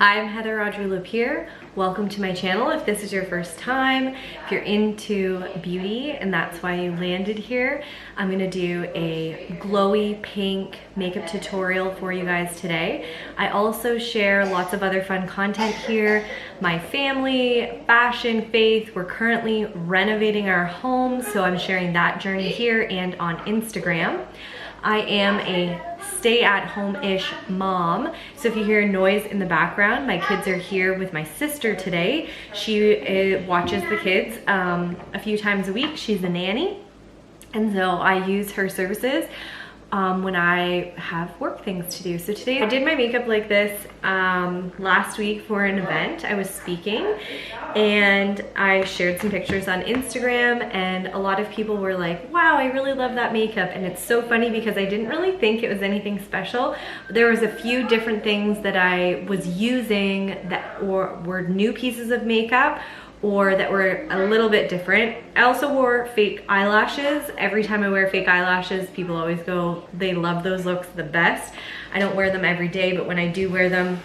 Hi, I'm Heather Audrey-Lapierre. Welcome to my channel. If this is your first time, if you're into beauty and that's why you landed here, I'm gonna do a glowy pink makeup tutorial for you guys today. I also share lots of other fun content here. My family, fashion, faith. We're currently renovating our home, so I'm sharing that journey here and on Instagram. I am a stay-at-home-ish mom, so if you hear noise in the background, my kids are here with my sister today. She watches the kids a few times a week. She's a nanny, and so I use her services when I have work things to do. So today I did my makeup like this last week for an event. I was speaking and I shared some pictures on Instagram, and a lot of people were like, wow, I really love that makeup. And it's so funny because I didn't really think it was anything special. There was a few different things that I was using that were new pieces of makeup or that were a little bit different. I also wore fake eyelashes. Every time I wear fake eyelashes, people always go, they love those looks the best. I don't wear them every day, but when I do wear them,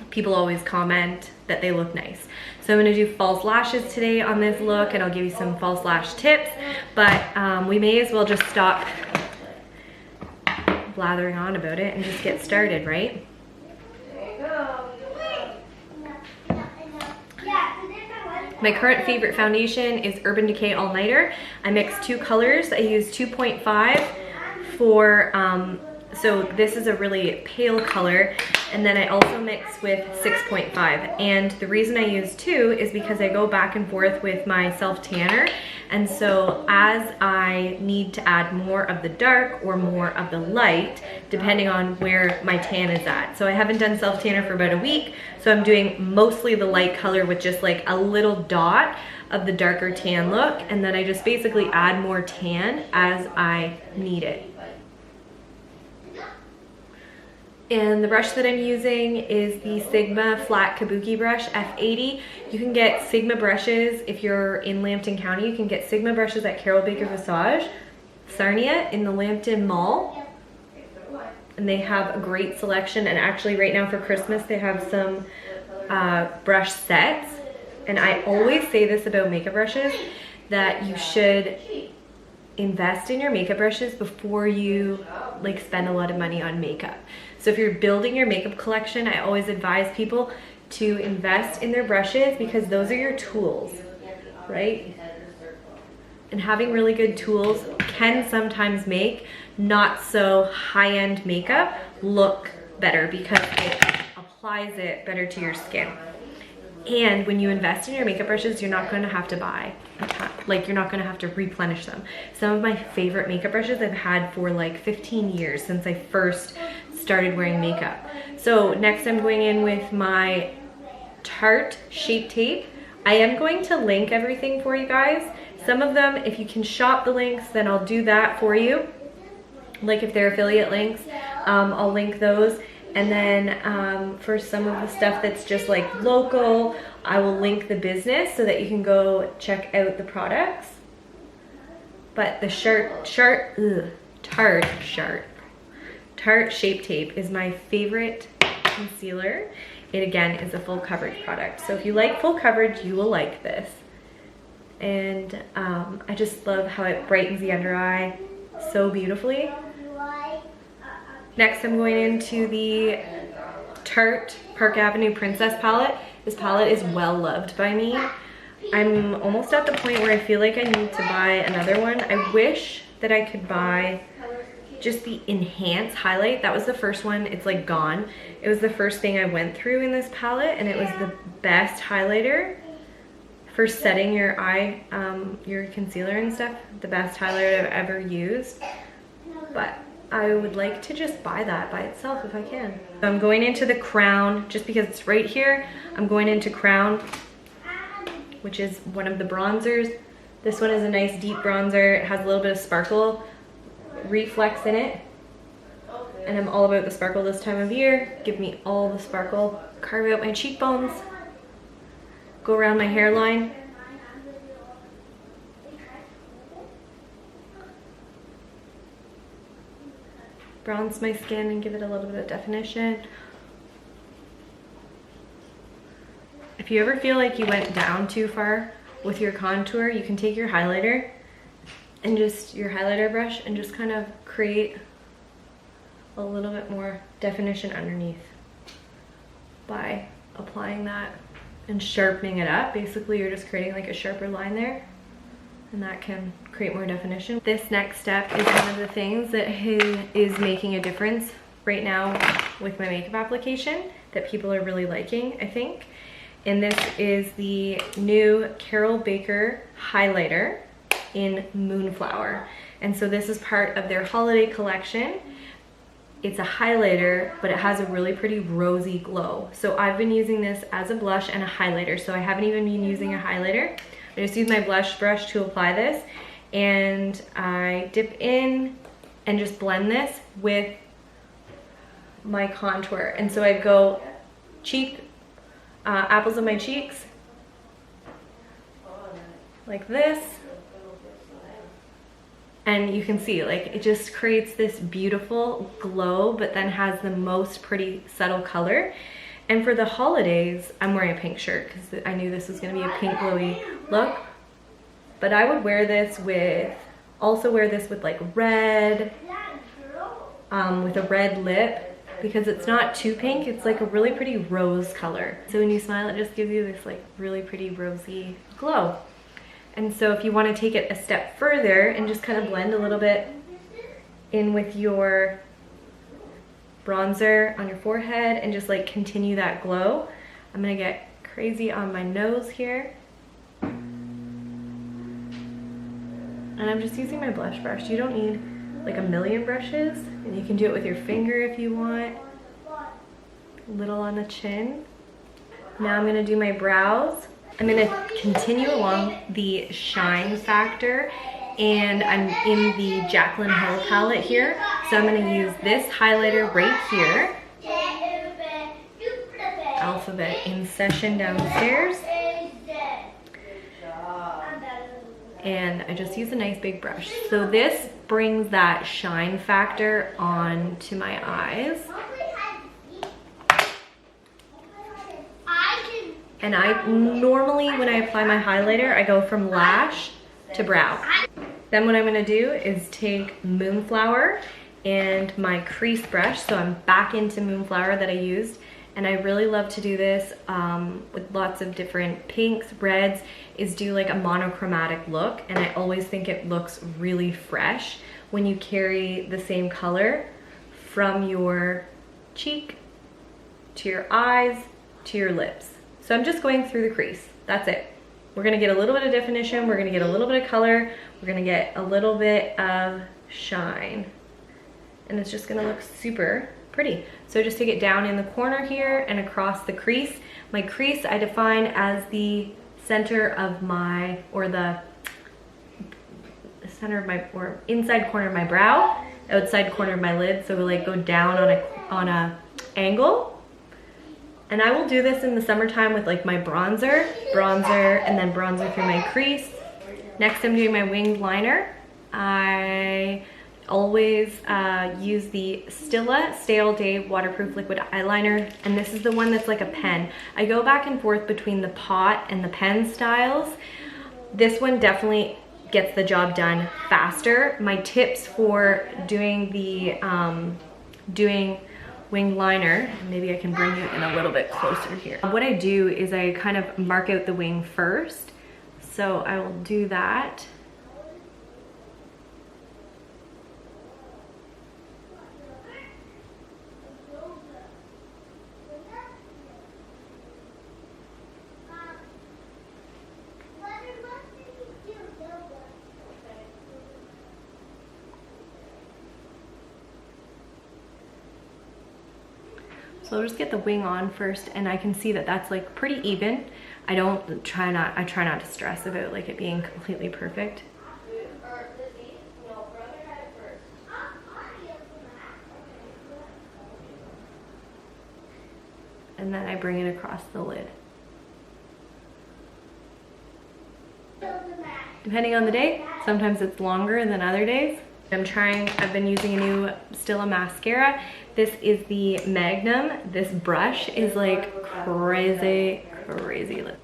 people always comment that they look nice. So I'm gonna do false lashes today on this look, and I'll give you some false lash tips, but we may as well just stop blathering on about it and just get started, right? My current favorite foundation is Urban Decay All Nighter. I mixed two colors. I used 2.5 for, so this is a really pale color, and then I also mix with 6.5. And the reason I use two is because I go back and forth with my self-tanner, and so as I need to add more of the dark or more of the light, depending on where my tan is at. So I haven't done self-tanner for about a week, so I'm doing mostly the light color with just like a little dot of the darker tan look, and then I just basically add more tan as I need it. And the brush that I'm using is the Sigma Flat Kabuki Brush F80. You can get Sigma brushes if you're in Lambton County. You can get Sigma brushes at Caryl Visage, Sarnia in the Lambton Mall. And they have a great selection. And actually right now for Christmas, they have some brush sets. And I always say this about makeup brushes, that you should invest in your makeup brushes before you like spend a lot of money on makeup. So if you're building your makeup collection, I always advise people to invest in their brushes because those are your tools, right? And having really good tools can sometimes make not so high-end makeup look better because it applies it better to your skin. And when you invest in your makeup brushes, you're not going to have to buy a ton. Like, you're not going to have to replenish them. Some of my favorite makeup brushes I've had for like 15 years since I first started wearing makeup. So next I'm going in with my Tarte Shape Tape. I am going to link everything for you guys. Some of them, if you can shop the links, then I'll do that for you. Like if they're affiliate links, I'll link those. And then for some of the stuff that's just like local, I will link the business so that you can go check out the products. But the Tarte Shape Tape is my favorite concealer. It again is a full coverage product. So if you like full coverage, you will like this. And I just love how it brightens the under eye so beautifully. Next, I'm going into the Tarte Park Avenue Princess palette. This palette is well loved by me. I'm almost at the point where I feel like I need to buy another one. I wish that I could buy just the Enhance highlight. That was the first one. It's like gone. It was the first thing I went through in this palette, and it was the best highlighter for setting your eye, your concealer and stuff. The best highlighter I've ever used. But I would like to just buy that by itself if I can. So I'm going into the Crown, just because it's right here. I'm going into Crown, which is one of the bronzers. This one is a nice deep bronzer. It has a little bit of sparkle reflex in it. And I'm all about the sparkle this time of year. Give me all the sparkle. Carve out my cheekbones. Go around my hairline. Bronze my skin and give it a little bit of definition. if you ever feel like you went down too far with your contour, you can take your highlighter and just your highlighter brush and just kind of create a little bit more definition underneath by applying that and sharpening it up. Basically, you're just creating like a sharper line there, and that can create more definition. This next step is one of the things that is making a difference right now with my makeup application that people are really liking, I think. And this is the new Caryl Baker highlighter in Moonflower. And so this is part of their holiday collection. It's a highlighter, but it has a really pretty rosy glow. So I've been using this as a blush and a highlighter. So I haven't even been using a highlighter. I just use my blush brush to apply this, and I dip in and just blend this with my contour. And so I go apples of my cheeks, like this. And you can see, like, it just creates this beautiful glow, but then has the most pretty subtle color. And for the holidays, I'm wearing a pink shirt because I knew this was gonna be a pink glowy look. But I would wear this with, also wear this with like red, with a red lip, because it's not too pink, it's like a really pretty rose color. So when you smile, it just gives you this like really pretty rosy glow. And so if you want to take it a step further and just kind of blend a little bit in with your bronzer on your forehead and just like continue that glow, I'm gonna get crazy on my nose here. And I'm just using my blush brush. You don't need like a million brushes, and you can do it with your finger if you want. A little on the chin. Now I'm gonna do my brows. I'm gonna continue along the shine factor, and I'm in the Jaclyn Hill palette here. So I'm gonna use this highlighter right here. Alphabet in Session downstairs. And I just use a nice big brush. So this brings that shine factor on to my eyes. And I normally, when I apply my highlighter, I go from lash to brow. Then what I'm gonna do is take Moonflower and my crease brush. So I'm back into Moonflower that I used. And I really love to do this with lots of different pinks, reds, is do like a monochromatic look. And I always think it looks really fresh when you carry the same color from your cheek to your eyes to your lips. So I'm just going through the crease, that's it. We're gonna get a little bit of definition, we're gonna get a little bit of color, we're gonna get a little bit of shine. And it's just gonna look super pretty. So just take it down in the corner here and across the crease. My crease I define as the center of my, or the center of my, or inside corner of my brow, outside corner of my lid. So we like go down on a angle. And I will do this in the summertime with like my bronzer, and then bronzer through my crease. Next I'm doing my winged liner. I always use the Stila Stay All Day Waterproof Liquid Eyeliner, and this is the one that's like a pen. I go back and forth between the pot and the pen styles. This one definitely gets the job done faster. My tips for doing the winged liner, maybe I can bring you in a little bit closer here. What I do is I kind of mark out the wing first. So I will do that. So I'll just get the wing on first, and I can see that that's like pretty even. I try not to stress about like it being completely perfect. And then I bring it across the lid. Depending on the day, sometimes it's longer than other days. I've been using a new Stila mascara. This is the Magnum. This brush is like crazy crazy lip.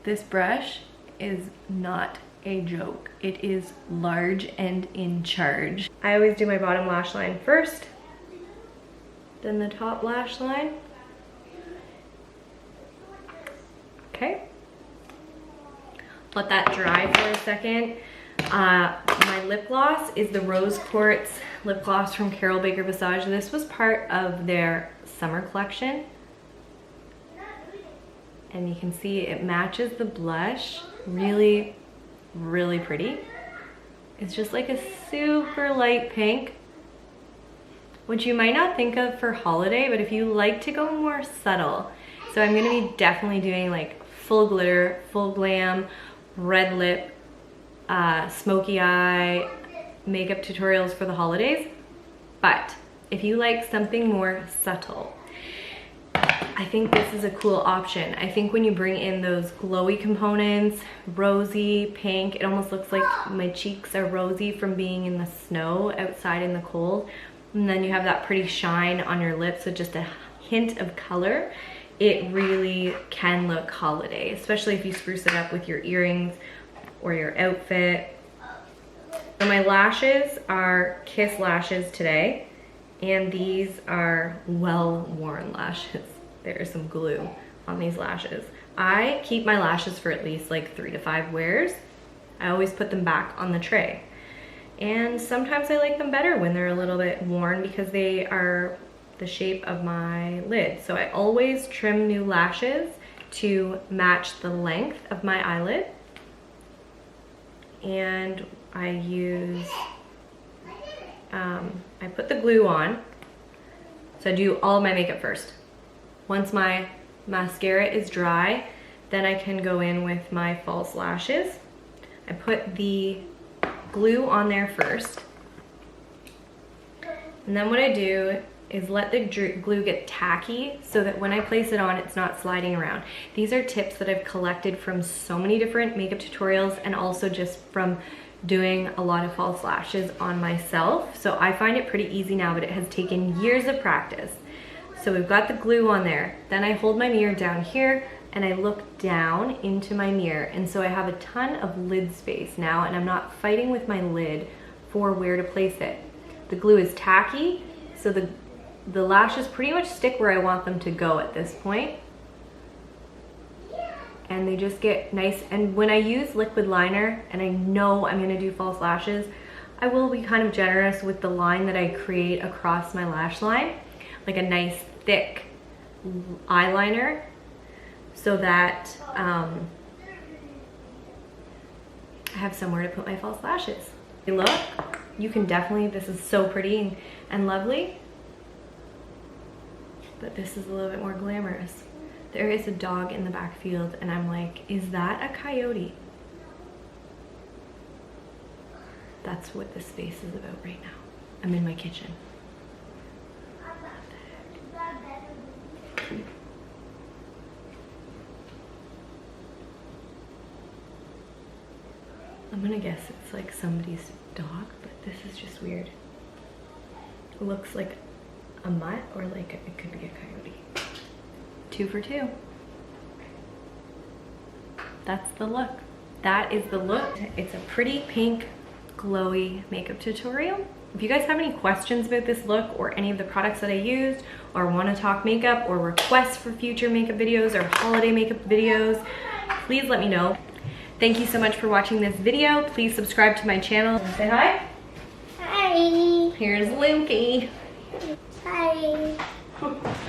This brush is not a joke. It is large and in charge. I always do my bottom lash line first, then the top lash line. Okay. Let that dry for a second. My lip gloss is the Rose Quartz lip gloss from Caryl Baker Visage. This was part of their summer collection. And you can see it matches the blush really, really pretty. It's just like a super light pink, which you might not think of for holiday, but if you like to go more subtle. So I'm gonna be definitely doing like full glitter, full glam, red lip, smoky eye makeup tutorials for the holidays. But if you like something more subtle, I think this is a cool option. I think when you bring in those glowy components, rosy, pink, it almost looks like my cheeks are rosy from being in the snow outside in the cold. And then you have that pretty shine on your lips with just a hint of color. It really can look holiday, especially if you spruce it up with your earrings or your outfit. So my lashes are Kiss lashes today, and these are well-worn lashes. There is some glue on these lashes. I keep my lashes for at least like 3 to 5 wears. I always put them back on the tray. And sometimes I like them better when they're a little bit worn because they are the shape of my lid. So I always trim new lashes to match the length of my eyelid. And I use, I put the glue on. So I do all of my makeup first. Once my mascara is dry, then I can go in with my false lashes. I put the glue on there first. And then what I do is let the glue get tacky so that when I place it on, it's not sliding around. These are tips that I've collected from so many different makeup tutorials and also just from doing a lot of false lashes on myself. So I find it pretty easy now, but it has taken years of practice. So we've got the glue on there. Then I hold my mirror down here and I look down into my mirror. And so I have a ton of lid space now and I'm not fighting with my lid for where to place it. The glue is tacky, so the lashes pretty much stick where I want them to go at this point. And they just get nice. And when I use liquid liner and I know I'm gonna do false lashes, I will be kind of generous with the line that I create across my lash line, like a nice thick eyeliner, so that I have somewhere to put my false lashes. Look, you can definitely, this is so pretty and lovely, but this is a little bit more glamorous. There is a dog in the backfield and I'm like, is that a coyote? That's what this space is about right now. I'm in my kitchen. I'm gonna guess it's like somebody's dog, but this is just weird. It looks like a mutt or like it could be a coyote. 2 for 2. That's the look. That is the look. It's a pretty pink, glowy makeup tutorial. If you guys have any questions about this look or any of the products that I used, or want to talk makeup or requests for future makeup videos or holiday makeup videos, please let me know. Thank you so much for watching this video. Please subscribe to my channel. Say hi. Hi. Here's Lukey. Hi.